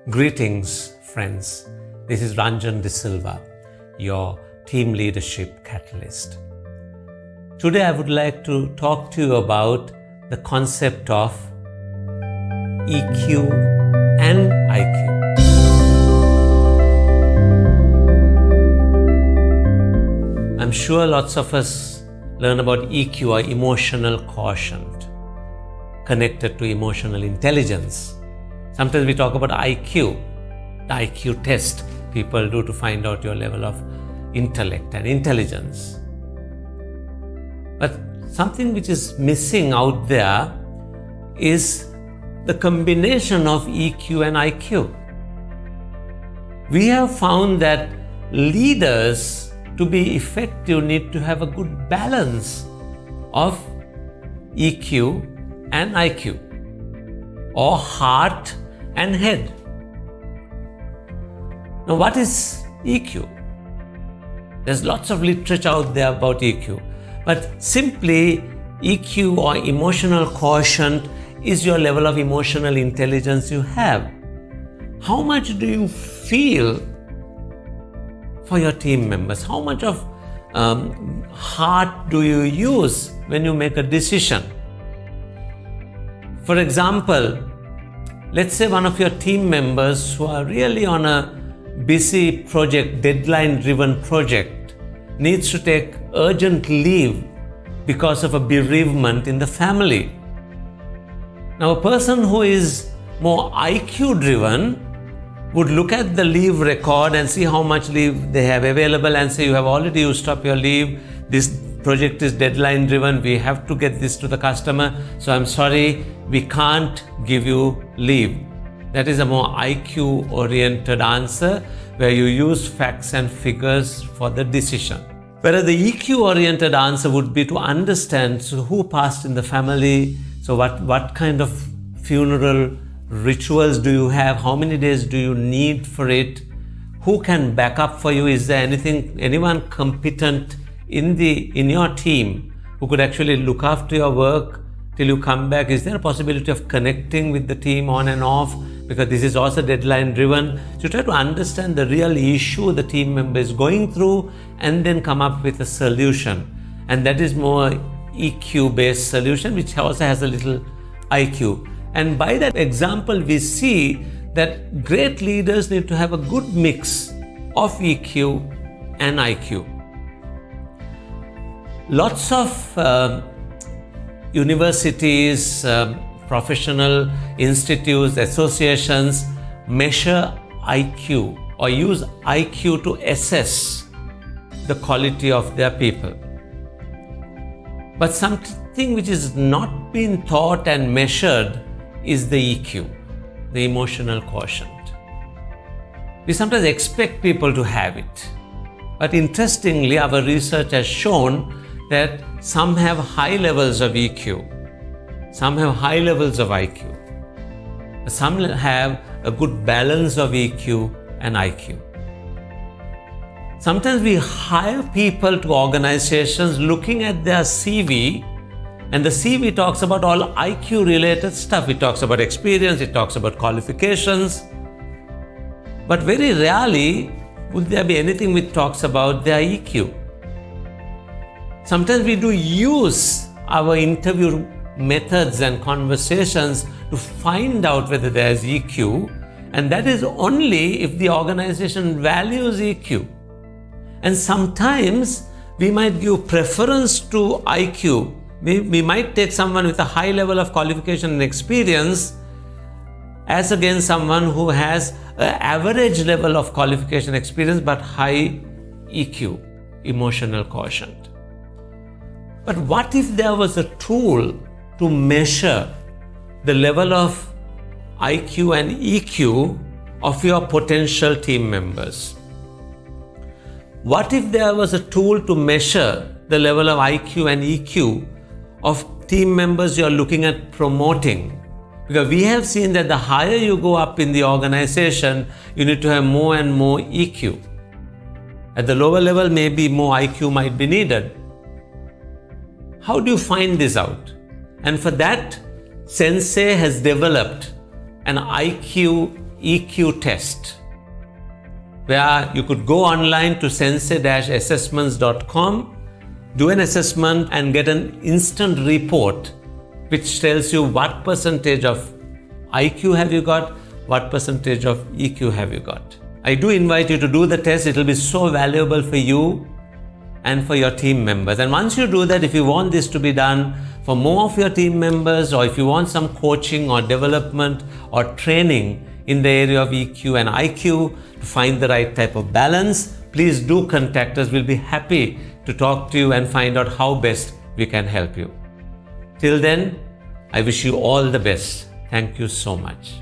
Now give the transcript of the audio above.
Greetings, friends. This is Ranjan De Silva, your Team Leadership Catalyst. Today I would like to talk to you about the concept of EQ and IQ. I'm sure lots of us learn about EQ or Emotional Quotient, connected to emotional intelligence. Sometimes we talk about IQ, the IQ test people do to find out your level of intellect and intelligence. But something which is missing out there is the combination of EQ and IQ. We have found that leaders, to be effective, need to have a good balance of EQ and IQ, or heart and head. Now, what is EQ? There's lots of literature out there about EQ, but simply EQ or emotional quotient is your level of emotional intelligence you have. How much do you feel for your team members? How much of heart do you use when you make a decision? For example, let's say one of your team members who are really on a busy project, deadline-driven project, needs to take urgent leave because of a bereavement in the family. Now, a person who is more IQ-driven would look at the leave record and see how much leave they have available and say, you have already used up your leave, this project is deadline driven, we have to get this to the customer, so I'm sorry, we can't give you leave. That is a more IQ oriented answer where you use facts and figures for the decision. Whereas the EQ oriented answer would be to understand, so who passed in the family, so what kind of funeral rituals do you have, how many days do you need for it, who can back up for you, is there anyone competent in your team who could actually look after your work till you come back? Is there a possibility of connecting with the team on and off, because this is also deadline driven? So try to understand the real issue the team member is going through and then come up with a solution, and that is more EQ based solution, which also has a little IQ. And by that example we see that great leaders need to have a good mix of EQ and IQ. Lots of universities, professional institutes, associations measure IQ or use IQ to assess the quality of their people. But something which is not being taught and measured is the EQ, the emotional quotient. We sometimes expect people to have it. But interestingly, our research has shown that some have high levels of EQ, some have high levels of IQ, some have a good balance of EQ and IQ. Sometimes we hire people to organizations looking at their CV, and the CV talks about all IQ related stuff. It talks about experience, it talks about qualifications, but very rarely would there be anything which talks about their EQ. Sometimes we do use our interview methods and conversations to find out whether there is EQ, and that is only if the organization values EQ. And sometimes we might give preference to IQ. We might take someone with a high level of qualification and experience as against someone who has an average level of qualification experience but high EQ, emotional quotient. But what if there was a tool to measure the level of IQ and EQ of your potential team members? What if there was a tool to measure the level of IQ and EQ of team members you're looking at promoting? Because we have seen that the higher you go up in the organization, you need to have more and more EQ. At the lower level, maybe more IQ might be needed. How do you find this out? And for that, Sensei has developed an IQ EQ test, where you could go online to sensei-assessments.com, do an assessment and get an instant report which tells you what percentage of IQ have you got, what percentage of EQ have you got. I do invite you to do the test. It will be so valuable for you and for your team members. And once you do that, if you want this to be done for more of your team members, or if you want some coaching or development or training in the area of EQ and IQ to find the right type of balance, please do contact us. We'll be happy to talk to you and find out how best we can help you. Till then, I wish you all the best. Thank you so much.